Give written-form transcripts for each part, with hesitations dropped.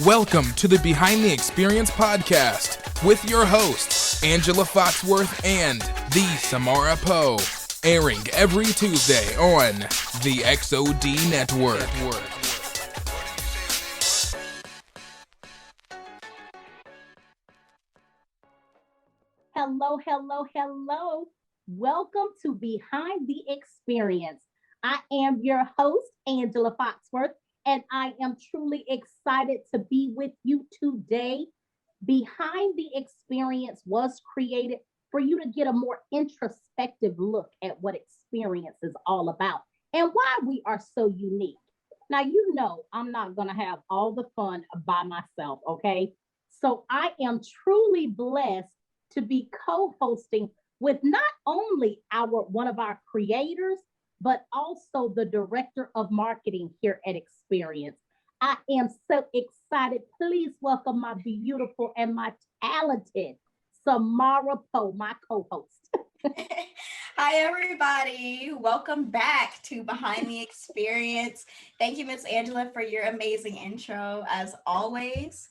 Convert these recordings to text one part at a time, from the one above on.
Welcome to the Behind the Xperienc podcast with your hosts, Angela Foxworth and the Samara Poe, airing every Tuesday on the XOD Network. Hello, hello, hello. Welcome to Behind the Xperienc. I am your host, Angela Foxworth, and I am truly excited to be with you today. Behind the Xperienc was created for you to get a more introspective look at what experience is all about and why we are so unique. Now, you know, I'm not going to have all the fun by myself, okay? So I am truly blessed to be co-hosting with not only our one of our creators, but also the director of marketing here at Xperienc. I am so excited. Please welcome my beautiful and my talented Samara Poe, my co-host. Hi, everybody. Welcome back to Behind the Xperienc. Thank you, Miss Angela, for your amazing intro, as always.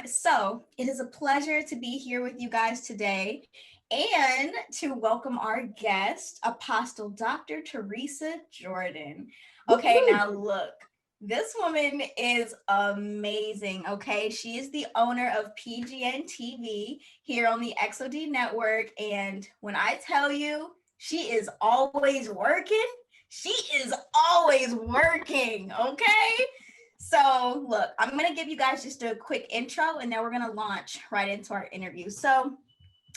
So it is a pleasure to be here with you guys today and to welcome our guest, Apostle Dr. Teresa Jordan. Okay, now look. This woman is amazing, okay? She is the owner of PGN TV here on the XOD network. And when I tell you she is always working, she is always working, okay? So look, I'm going to give you guys just a quick intro and then we're going to launch right into our interview. So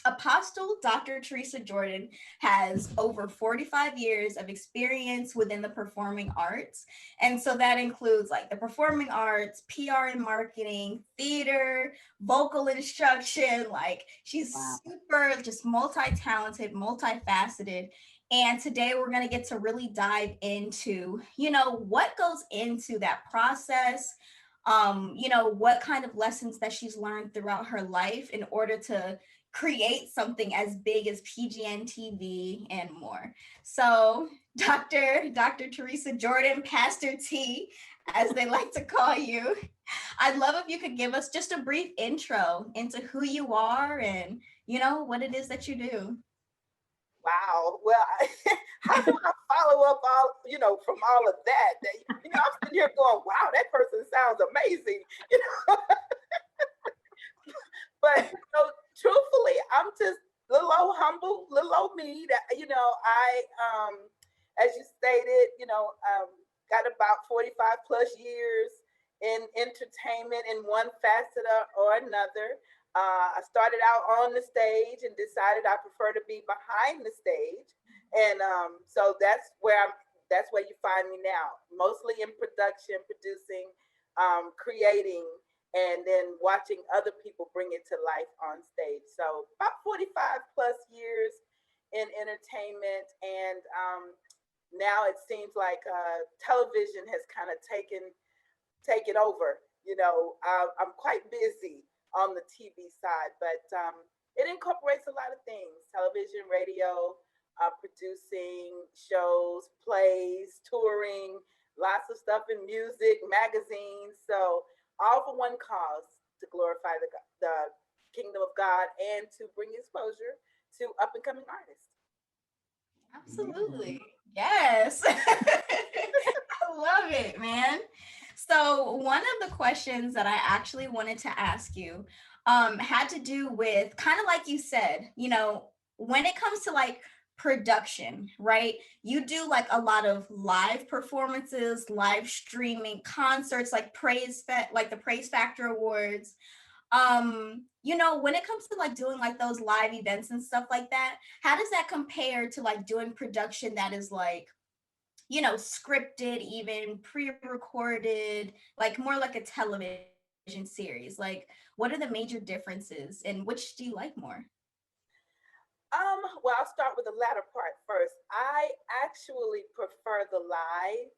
Apostle Dr. Teresa Jordan has over 45 years of experience within the performing arts. And so that includes like the performing arts, PR and marketing, theater, vocal instruction. Like she's super just multi-talented, multifaceted. And today we're going to get to really dive into, what goes into that process. What kind of lessons that she's learned throughout her life in order to create something as big as PGN TV and more. So Dr. Teresa Jordan, Pastor T, as they like to call you, I'd love if you could give us just a brief intro into who you are and, what it is that you do. Wow. Well, how do I follow up from all of that? I'm sitting here going, wow, that person sounds amazing, But truthfully, I'm just little old humble, little old me. That I, as you stated, got about 45 plus years in entertainment in one facet or another. I started out on the stage and decided I prefer to be behind the stage, and so that's where you find me now, mostly in production, producing, creating, and then watching other people bring it to life on stage. So about 45 plus years in entertainment, and now it seems like television has kind of taken over. I'm quite busy on the TV side, but it incorporates a lot of things: television, radio, producing shows, plays, touring, lots of stuff in music, magazines. So all for one cause: to glorify the kingdom of God and to bring exposure to up and coming artists. Absolutely. Yes. I love it, man. So one of the questions that I actually wanted to ask you had to do with kind of like you said, when it comes to like production, right? You do like a lot of live performances, live streaming concerts, like like the Praise Factor Awards. When it comes to like doing like those live events and stuff like that, how does that compare to like doing production that is like, scripted, even pre-recorded, like more like a television series? Like, what are the major differences and which do you like more? Well, I'll start with the latter part first. I actually prefer the live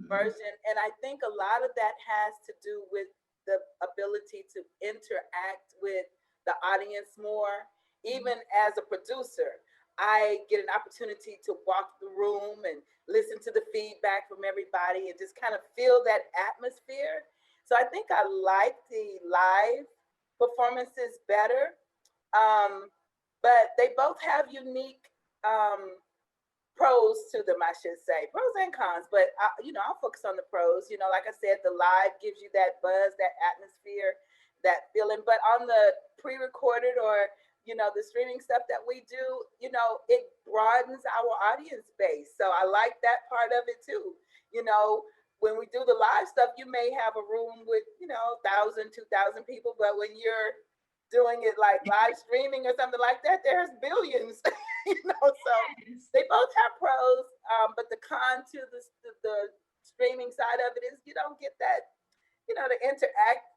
version, and I think a lot of that has to do with the ability to interact with the audience more. Even as a producer, I get an opportunity to walk the room and listen to the feedback from everybody and just kind of feel that atmosphere. So I think I like the live performances better. But they both have unique pros to them, I should say, pros and cons. But I'll focus on the pros. Like I said, the live gives you that buzz, that atmosphere, that feeling. But on the pre-recorded or the streaming stuff that we do, it broadens our audience base. So I like that part of it too. When we do the live stuff, you may have a room with 1,000, 2,000 people, but when you're doing it like live streaming or something like that, there's billions. So they both have pros, but the con to the streaming side of it is you don't get that, to interact,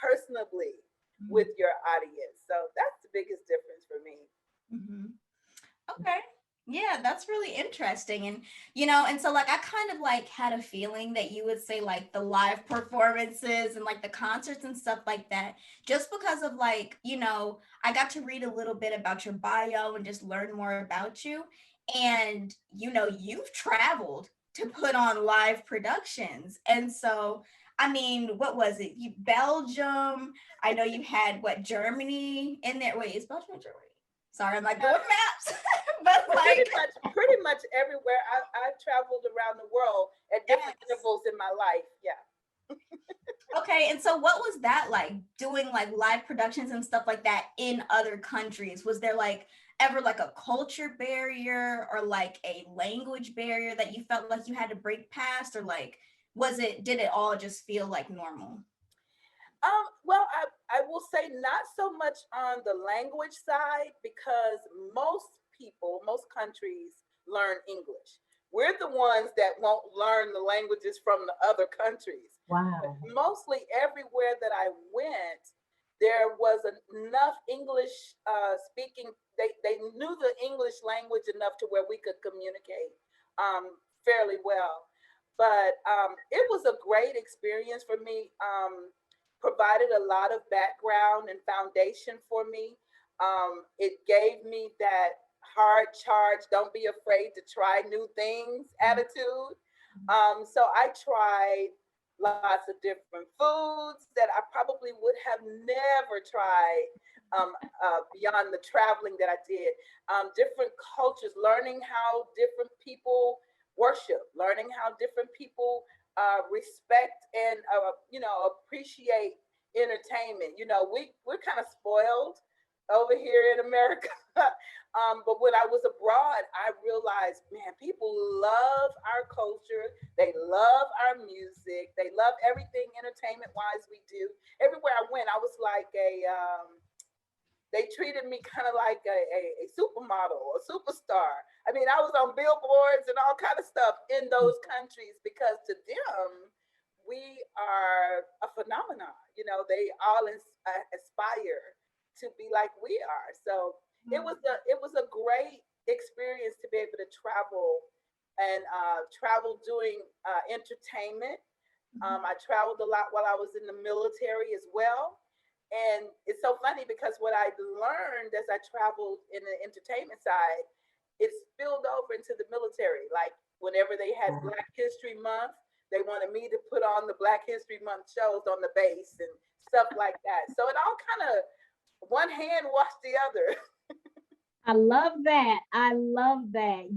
personally with your audience. So that's the biggest difference for me. Mm-hmm. Okay. Yeah, that's really interesting. And, and so like I kind of like had a feeling that you would say like the live performances and like the concerts and stuff like that, just because of like, I got to read a little bit about your bio and just learn more about you. And, you've traveled to put on live productions. And so, I mean, what was it? Belgium. I know you had Germany in there. Wait, is Belgium or Germany? Sorry, I'm like doing maps. But like pretty much everywhere. I've traveled around the world at different intervals in my life. Yeah. Okay, and so what was that like, doing like live productions and stuff like that in other countries? Was there like ever like a culture barrier or like a language barrier that you felt like you had to break past, or like did it all just feel like normal? Well, I will say not so much on the language side, because most people, most countries learn English. We're the ones that won't learn the languages from the other countries. Wow. But mostly everywhere that I went, there was enough English speaking. They knew the English language enough to where we could communicate fairly well. But it was a great experience for me. Provided a lot of background and foundation for me. It gave me that hard charge, don't be afraid to try new things attitude. So I tried lots of different foods that I probably would have never tried beyond the traveling that I did. Different cultures, learning how different people worship, learning how different people respect and appreciate entertainment. We're kind of spoiled over here in America. But when I was abroad, I realized, man, people love our culture. They love our music. They love everything entertainment wise we do. Everywhere I went, I was like they treated me kind of like a supermodel, a superstar. I mean, I was on billboards and all kind of stuff in those countries, because to them, we are a phenomenon. They all aspire to be like we are. So it was a great experience to be able to travel and travel doing entertainment. I traveled a lot while I was in the military as well. And it's so funny because what I learned as I traveled in the entertainment side, it spilled over into the military. Like whenever they had Black History Month, they wanted me to put on the Black History Month shows on the base and stuff like that. So it all kind of one hand washed the other. I love that. I love that.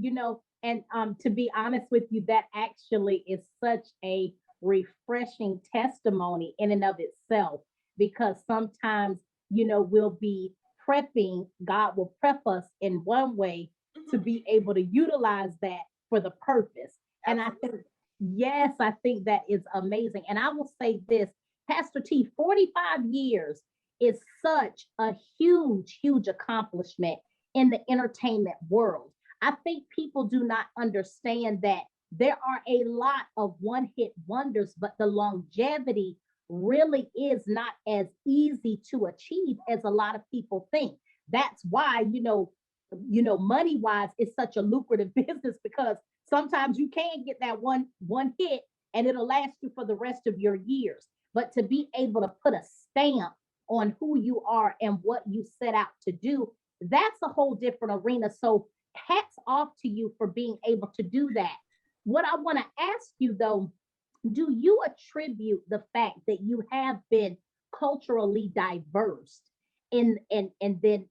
And to be honest with you, that actually is such a refreshing testimony in and of itself, because sometimes, we'll be prepping, God will prep us in one way to be able to utilize that for the purpose. And I think, yes, I think that is amazing. And I will say this, Pastor T, 45 years is such a huge, huge accomplishment in the entertainment world. I think people do not understand that there are a lot of one-hit wonders, but the longevity really is not as easy to achieve as a lot of people think. That's why, money wise, it's such a lucrative business, because sometimes you can get that one hit and it'll last you for the rest of your years. But to be able to put a stamp on who you are and what you set out to do, that's a whole different arena. So hats off to you for being able to do that. What I want to ask you though, do you attribute the fact that you have been culturally diverse and then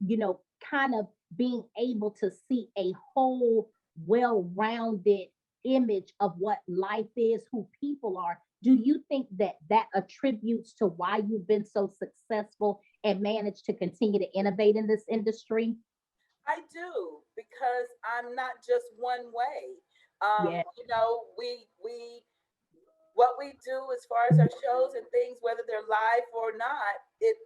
kind of being able to see a whole well-rounded image of what life is, who people are? Do you think that that attributes to why you've been so successful and managed to continue to innovate in this industry? I do, because I'm not just one way. Yeah. You know, we what we do as far as our shows and things, whether they're live or not, it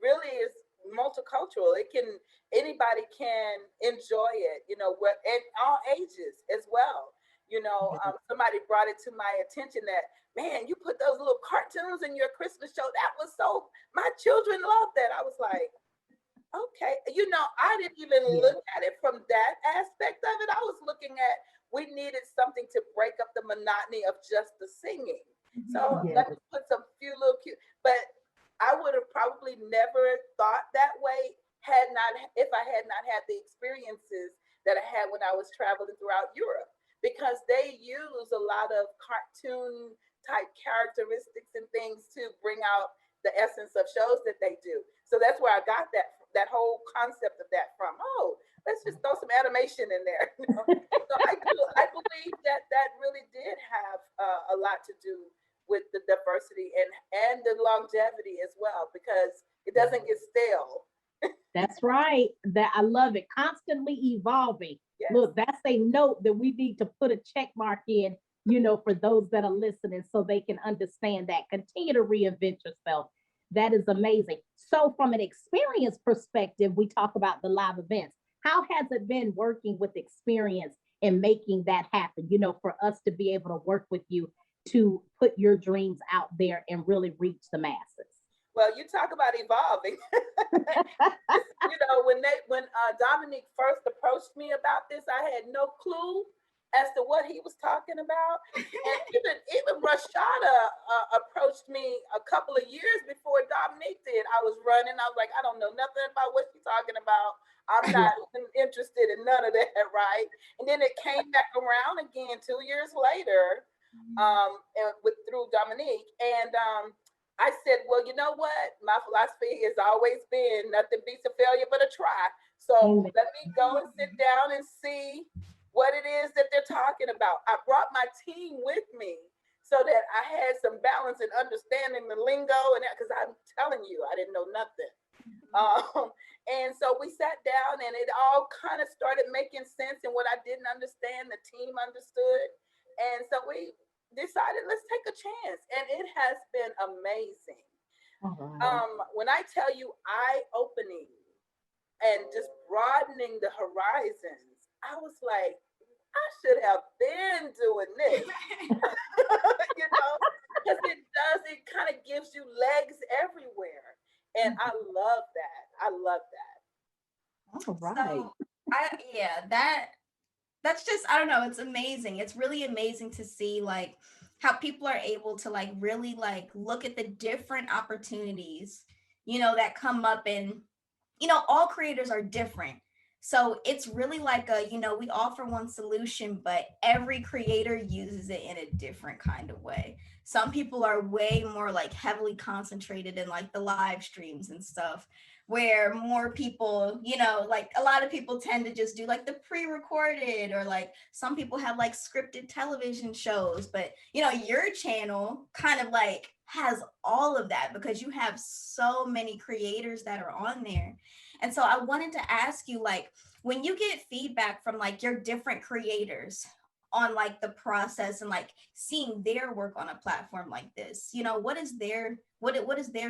really is multicultural. It can, anybody can enjoy it, you know, what, and all ages as well. You know, somebody brought it to my attention that, man, you put those little cartoons in your Christmas show. That was so, my children love that. I was like, okay, you know, I didn't even Yeah. look at it from that aspect of it. I was looking at, we needed something to break up the monotony of just the singing. So Yeah. let me put some few little cute, but I would have probably never thought that way had not, if I had not had the experiences that I had when I was traveling throughout Europe, because they use a lot of cartoon type characteristics and things to bring out the essence of shows that they do. So that's where I got that whole concept of that from. Oh, let's just throw some animation in there. You know? So I believe that that really did have a lot to do with the diversity and the longevity as well, because it doesn't get stale. That's right. That I love it. Constantly evolving. Yes. Look, that's a note that we need to put a check mark in, for those that are listening so they can understand that. Continue to reinvent yourself. That is amazing. So, from an experience perspective, we talk about the live events. How has it been working with experience and making that happen? For us to be able to work with you to put your dreams out there and really reach the masses. Well, you talk about evolving. You know, when Dominique first approached me about this, I had no clue as to what he was talking about. And even Rashada approached me a couple of years before Dominique did. I was running. I was like, I don't know nothing about what she's talking about. I'm not even interested in none of that, right? And then it came back around again 2 years later, and through Dominique, and I said, well, you know what? My philosophy has always been nothing beats a failure but a try. So let me go and sit down and see what it is that they're talking about. I brought my team with me so that I had some balance and understanding the lingo and that, because I'm telling you, I didn't know nothing. And so we sat down and it all kind of started making sense. And what I didn't understand, the team understood. And so we decided, let's take a chance. And it has been amazing. All right. When I tell you eye opening and just broadening the horizons, I was like, I should have been doing this. You know, because it kind of gives you legs everywhere. And I love that. I love that. All right. So that's just, I don't know, it's amazing. It's really amazing to see like how people are able to like really like look at the different opportunities, that come up, and all creators are different. So it's really like we offer one solution, but every creator uses it in a different kind of way. Some people are way more like heavily concentrated in like the live streams and stuff, where more people, like a lot of people tend to just do like the pre-recorded, or like some people have like scripted television shows. But, your channel kind of like has all of that because you have so many creators that are on there. And so I wanted to ask you, like, when you get feedback from like your different creators on like the process and like seeing their work on a platform like this, what is their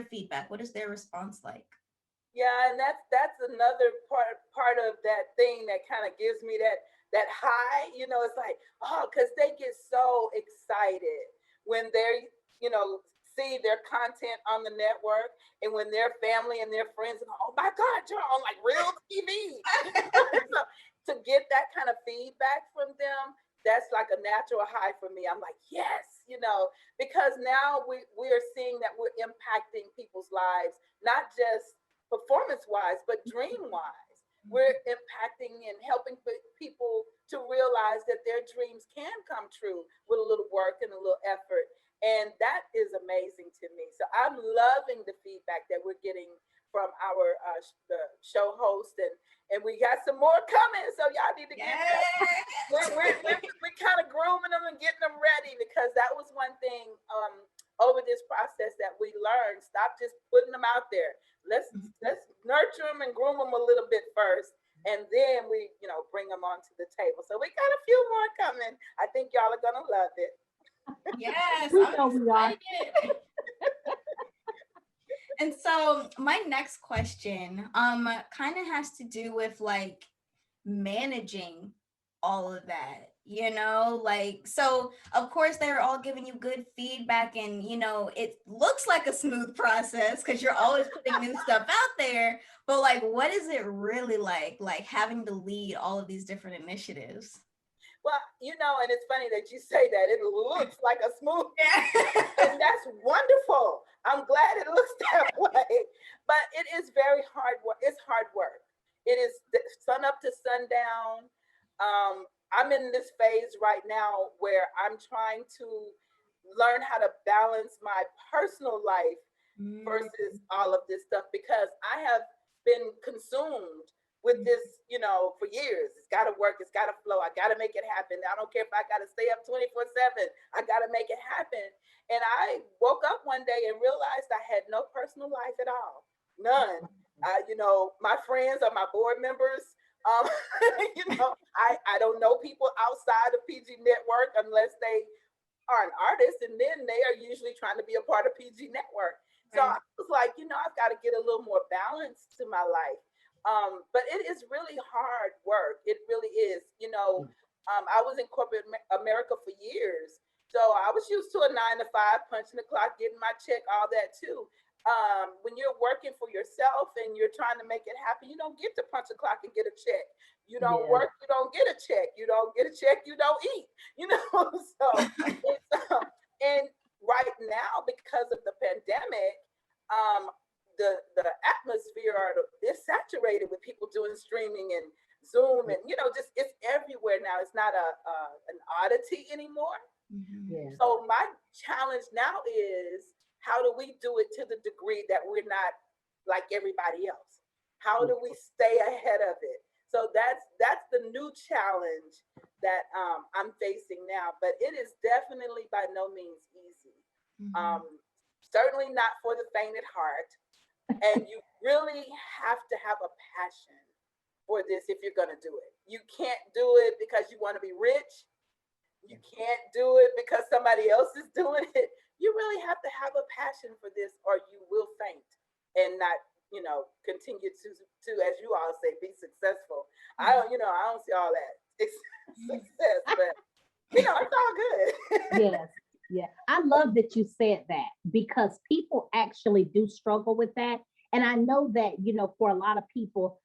feedback? What is their response like? Yeah, and that's another part of that thing that kind of gives me that high. You know, it's like, oh, because they get so excited when they're, see their content on the network, and when their family and their friends go, oh my God, you're on like real TV. So, to get that kind of feedback from them, that's like a natural high for me. I'm like, yes, because now we are seeing that we're impacting people's lives, not just performance wise, but dream wise. We're impacting and helping people to realize that their dreams can come true with a little work and a little effort. And that is amazing to me. So I'm loving the feedback that we're getting from our the show host, and we got some more coming. So y'all need to get ready. We're kind of grooming them and getting them ready, because that was one thing over this process that we learned. Stop just putting them out there. Let's nurture them and groom them a little bit first, and then we bring them onto the table. So we got a few more coming. I think y'all are gonna love it. Yes, We I'm know we are. excited. And so my next question kind of has to do with like managing all of that, like, so of course they're all giving you good feedback, and it looks like a smooth process because you're always putting new stuff out there, but like, what is it really like having to lead all of these different initiatives? Well, and it's funny that you say that. It looks like a smooth, and that's wonderful. I'm glad it looks that way. But it is very hard work. It's hard work. It is sun up to sundown. I'm in this phase right now where I'm trying to learn how to balance my personal life versus all of this stuff, because I have been consumed with this, for years. It's got to work. It's got to flow. I got to make it happen. I don't care if I got to stay up 24/7. I got to make it happen. And I woke up one day and realized I had no personal life at all. None. My friends are my board members. I don't know people outside of PG Network unless they are an artist, and then they are usually trying to be a part of PG Network. So I was like, I've got to get a little more balance to my life. But it is really hard work. It really is. I was in corporate America for years. So I was used to a 9 to 5, punching the clock, getting my check, all that too. When you're working for yourself and you're trying to make it happen, you don't get to punch a clock and get a check. You don't work, you don't get a check. You don't get a check, you don't eat. So and right now, because of the pandemic, the atmosphere is saturated with people doing streaming and Zoom, and just it's everywhere now. It's not an oddity anymore. Yeah. So my challenge now is, how do we do it to the degree that we're not like everybody else? How do we stay ahead of it? So that's the new challenge that I'm facing now. But it is definitely by no means easy. Certainly not for the faint at heart. And you really have to have a passion for this if you're going to do it. You can't do it because you want to be rich. You can't do it because somebody else is doing it. You really have to have a passion for this, or you will faint and not, continue to, as you all say, be successful. I don't see all that success, but it's all good. Yes. Yeah. I love that you said that, because people actually do struggle with that. And I know that, for a lot of people,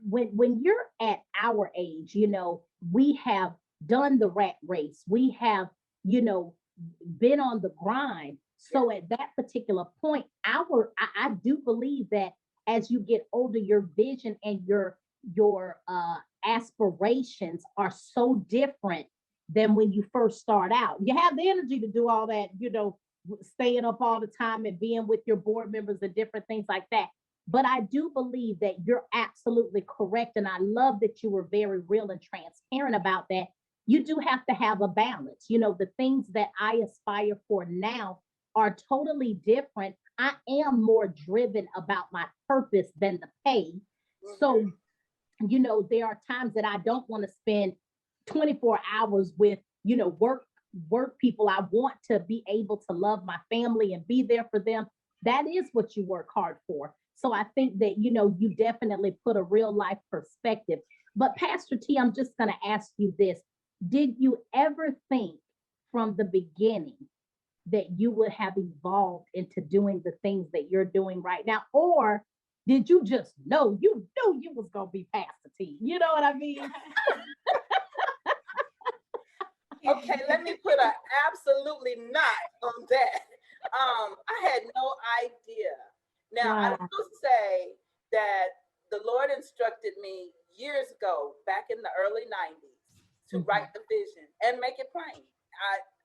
when you're at our age, we have done the rat race. We have, been on the grind. So at that particular point, I do believe that as you get older, your vision and your aspirations are so different than when you first start out. You have the energy to do all that, staying up all the time and being with your board members and different things like that. But I do believe that you're absolutely correct. And I love that you were very real and transparent about that. You do have to have a balance. The things that I aspire for now are totally different. I am more driven about my purpose than the pay. So, there are times that I don't want to spend 24 hours with, work people. I want to be able to love my family and be there for them. That is what you work hard for. So I think that, you definitely put a real life perspective. But Pastor T, I'm just going to ask you this. Did you ever think from the beginning that you would have evolved into doing the things that you're doing right now? Or did you just know you was going to be Pastor T? You know what I mean? Okay, let me put an absolutely not on that. I had no idea. Now, I will say that the Lord instructed me years ago, back in the early 90s, to write the vision and make it plain.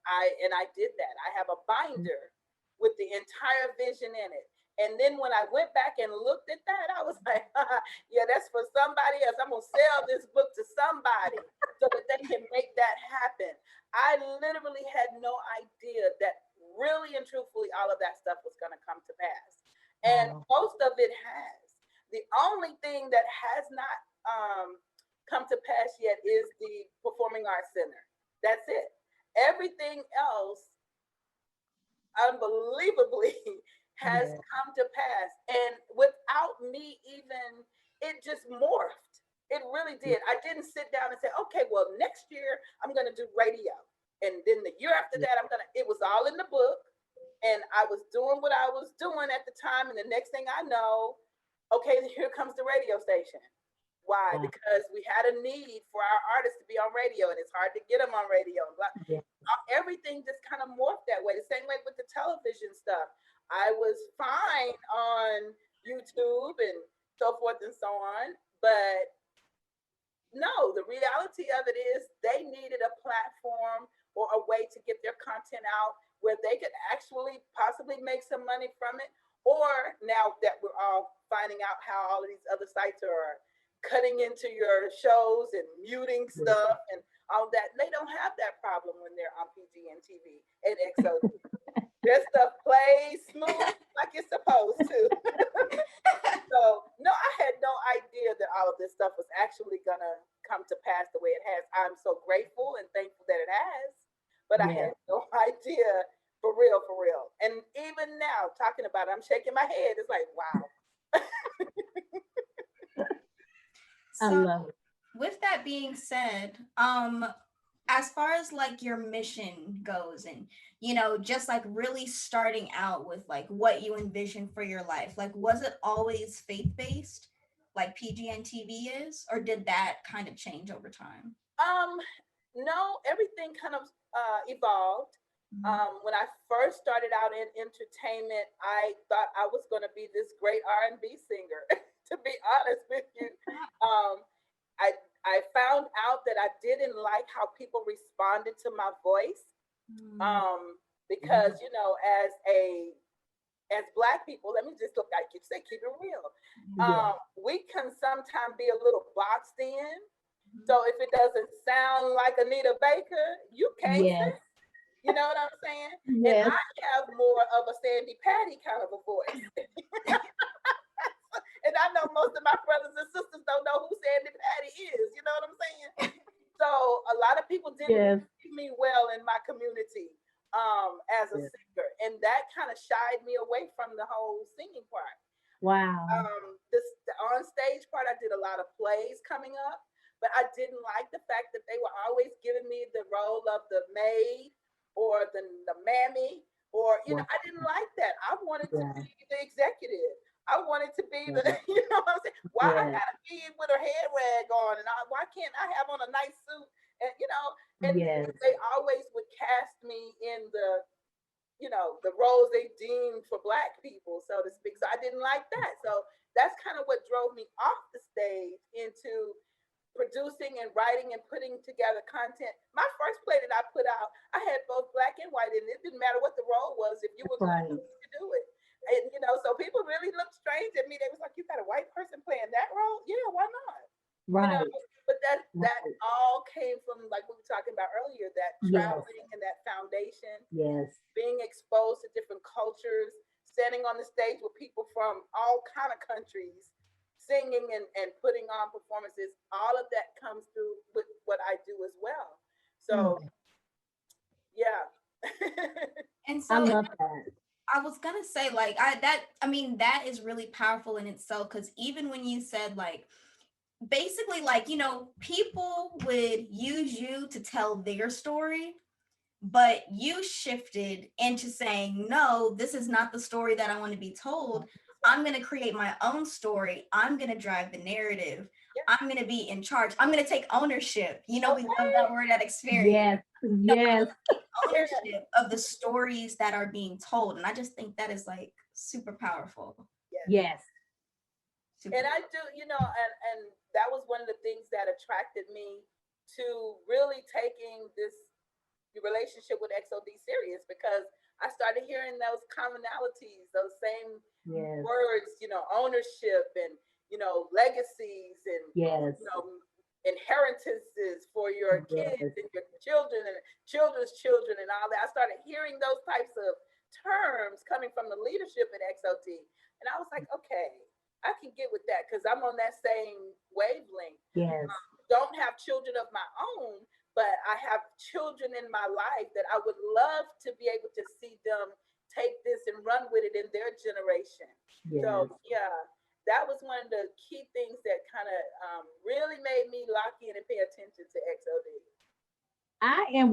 I did that. I have a binder with the entire vision in it. And then when I went back and looked at that, I was like, yeah, that's for somebody else. I'm going to sell this book to somebody so that they can make that happen. I literally had no idea that really and truthfully all of that stuff was going to come to pass. And most of it has. The only thing that has not come to pass yet is the Performing Arts Center. That's it. Everything else, unbelievably, has come to pass. And without me even, it just morphed. It really did. I didn't sit down and say, okay, well, next year I'm going to do radio. And then the year after that, it was all in the book. And I was doing what I was doing at the time. And the next thing I know, okay, here comes the radio station. Why? Because we had a need for our artists to be on radio, and it's hard to get them on radio. Everything just kind of morphed that way. The same way with the television stuff. I was fine on YouTube and so forth and so on, but no, the reality of it is they needed a platform or a way to get their content out where they could actually possibly make some money from it. Or now that we're all finding out how all of these other sites are cutting into your shows and muting stuff and all that, they don't have that problem when they're on PGN TV and XOD. Their stuff plays smooth like it's supposed to. So no, I had no idea that all of this stuff was actually gonna come to pass the way it has. I'm so grateful and thankful that it has, but I had no idea for real. And even now, talking about it, I'm shaking my head. It's like, wow. I love it. With that being said, as far as like your mission goes and, you know, just like really starting out with like what you envision for your life, like, was it always faith-based like PGN TV is, or did that kind of change over time? No, everything kind of evolved. When I first started out in entertainment, I thought I was going to be this great R&B singer, to be honest with you. I found out that I didn't like how people responded to my voice, because you know, as Black people, let me just look. I keep saying, keep it real. We can sometimes be a little boxed in. So if it doesn't sound like Anita Baker, you can't sing. You know what I'm saying? And I have more of a Sandy Patty kind of a voice. And I know most of my brothers and sisters don't know who Sandy Patty is. You know what I'm saying? So a lot of people didn't see me well in my community as a singer. And that kind of shied me away from the whole singing part. Wow. The on stage part, I did a lot of plays coming up, but I didn't like the fact that they were always giving me the role of the maid or the mammy, or, you know, I didn't like that. I wanted to be the executive. I wanted to be the, you know what I'm saying? Why I gotta be with her head rag on, and why can't I have on a nice suit? And, you know, and they always would cast me in the, you know, the roles they deemed for Black people, so to speak. So I didn't like that. So that's kind of what drove me off the stage into producing and writing and putting together content. My first play that I put out, I had both Black and white in it. It didn't matter what the role was. If you were going to do it. And, you know, so people really looked strange at me. They was like, you got a white person playing that role? Yeah, why not? Right. You know, but that all came from, like we were talking about earlier, that traveling and that foundation, being exposed to different cultures, standing on the stage with people from all kind of countries, singing and putting on performances. All of that comes through with what I do as well. So, yeah. And so I love that. I was gonna say, like, that is really powerful in itself, because even when you said, like, basically, like, you know, people would use you to tell their story, but you shifted into saying, no, this is not the story that I want to be told. I'm going to create my own story. I'm going to drive the narrative. I'm going to be in charge. I'm going to take ownership. You know, we love that word at Xperienc. Ownership of the stories that are being told. And I just think that is like super powerful. Yes. And I do, you know, and that was one of the things that attracted me to really taking this, relationship with XOD serious, because I started hearing those commonalities, those same Yes. words, ownership and, legacies and, Yes. inheritances for your kids Yes. and your children and children's children and all that. I started hearing those types of terms coming from the leadership at XOD. And I was like, okay, I can get with that because I'm on that same wavelength. Yes. Don't have children of my own, but I have children in my life that I would love to be able to see them take this and run with it in their generation. Yes. So yeah, that was one of the key things that kind of really made me lock in and pay attention to XOD.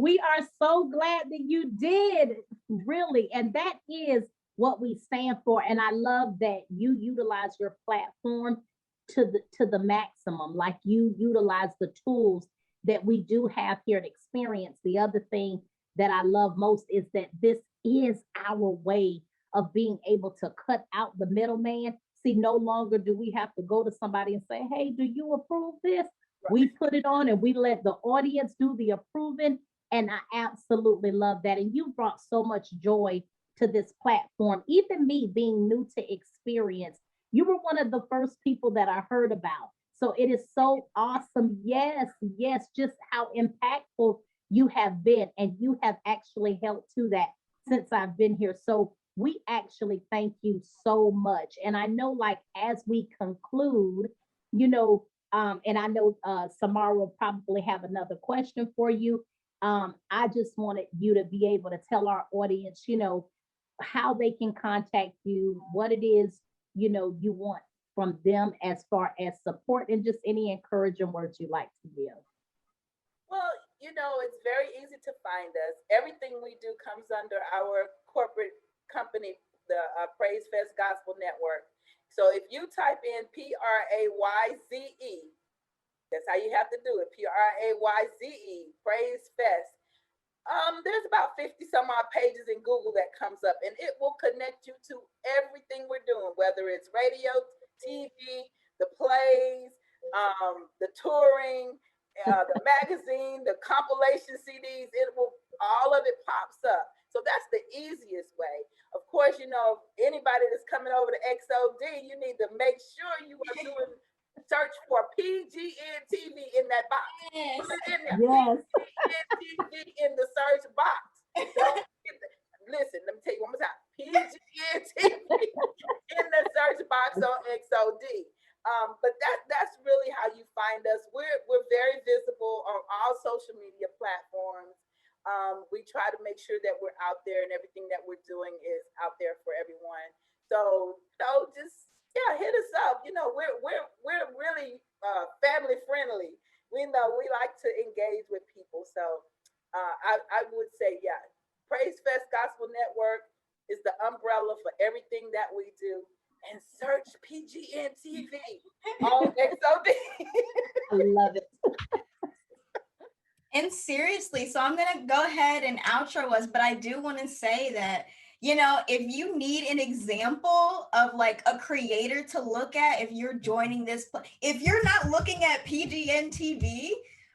We are so glad that you did, really. And that is what we stand for. And I love that you utilize your platform to the maximum. Like you utilize the tools that we do have here at Experience. The other thing that I love most is that this is our way of being able to cut out the middleman. See, no longer do we have to go to somebody and say, hey, do you approve this? We put it on and we let the audience do the approving. And I absolutely love that. And you brought so much joy to this platform. Even me being new to Experience, you were one of the first people that I heard about. So it is so awesome. Yes, yes, just how impactful you have been. And you have actually helped to that since I've been here. So we actually thank you so much. And I know, like, as we conclude, and I know Samara will probably have another question for you. I just wanted you to be able to tell our audience, how they can contact you, what it is, you want from them as far as support, and just any encouraging words you like to give. Well, it's very easy to find us. Everything we do comes under our corporate company, the Praise Fest Gospel Network. So if you type in PRAYZE, that's how you have to do it. PRAYZE, Praise Fest. There's about 50 some odd pages in Google that comes up, and it will connect you to everything we're doing, whether it's radio, TV, the plays, the touring, the magazine, the compilation CDs. All of it pops up. So that's the easiest way. Of course, anybody that's coming over to XOD, you need to make sure you are doing search for PGN TV in that box. Yes. Put it in there. Yes. PGN TV in the search box. Listen, let me tell you one more time. PGN TV in the search box on XOD. But that's really how you find us. We're very visible on all social media platforms. We try to make sure that we're out there and everything that we're doing is out there for everyone. So just hit us up. We're really family friendly. We know we like to engage with people. So I would say, Praise Fest Gospel Network is the umbrella for everything that we do. And search PGN TV on XOD. I love it. And seriously, so I'm going to go ahead and outro us, but I do want to say that, if you need an example of like a creator to look at, if you're joining this, if you're not looking at PGN TV,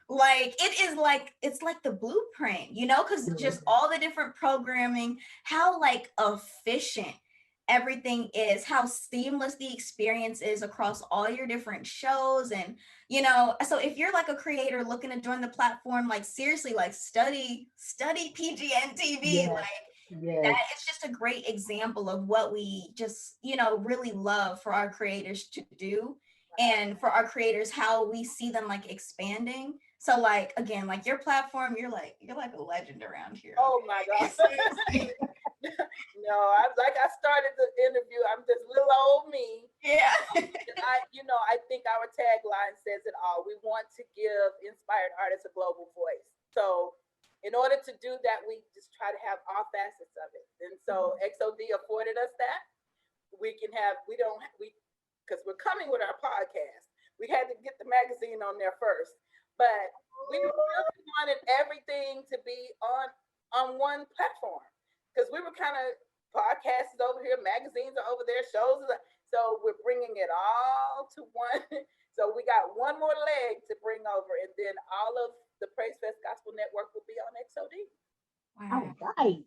like it's like the blueprint, because just all the different programming, how like efficient everything is, how seamless the experience is across all your different shows. And so if you're like a creator looking to join the platform, like seriously, like study PGN TV. Yes. Like Yes. that, it's just a great example of what we just really love for our creators to do, and for our creators how we see them like expanding. So like, again, like your platform, you're like a legend around here. Oh my God. No, I started the interview. I'm just little old me. Yeah. I think our tagline says it all. We want to give inspired artists a global voice. So in order to do that, we just try to have all facets of it. And so XOD afforded us that. Because we're coming with our podcast. We had to get the magazine on there first. But we really wanted everything to be on one platform. Because we were kind of podcasts over here, magazines are over there, shows. So we're bringing it all to one. So we got one more leg to bring over, and then all of the Praise Fest Gospel Network will be on XOD. Wow. All right.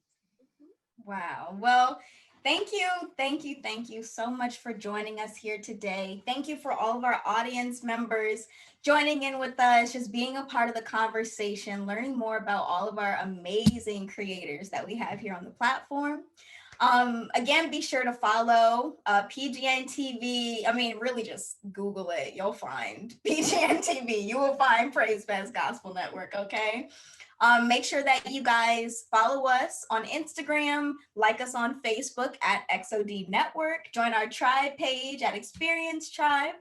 Wow. Well, thank you so much for joining us here today. Thank you for all of our audience members joining in with us, just being a part of the conversation, learning more about all of our amazing creators that we have here on the platform. Again, be sure to follow PGN TV. I mean, really just Google it. You'll find PGN TV. You will find Praise Fest Gospel Network, okay? Make sure that you guys follow us on Instagram, like us on Facebook at XOD Network, join our tribe page at Xperienc Tribe.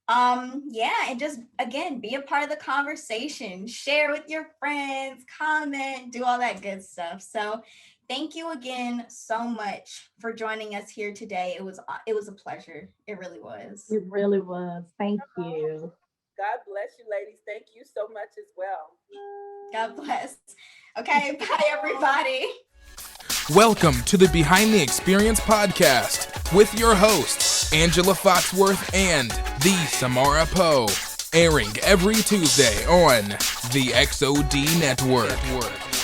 And just again, be a part of the conversation, share with your friends, comment, do all that good stuff. So thank you again so much for joining us here today. It was a pleasure. It really was. It really was. Thank you. God bless you, ladies. Thank you so much as well. God bless. Okay, bye everybody. Welcome to the Behind the Experience podcast with your hosts, Angela Foxworth and the Samara Poe, airing every Tuesday on the XOD Network.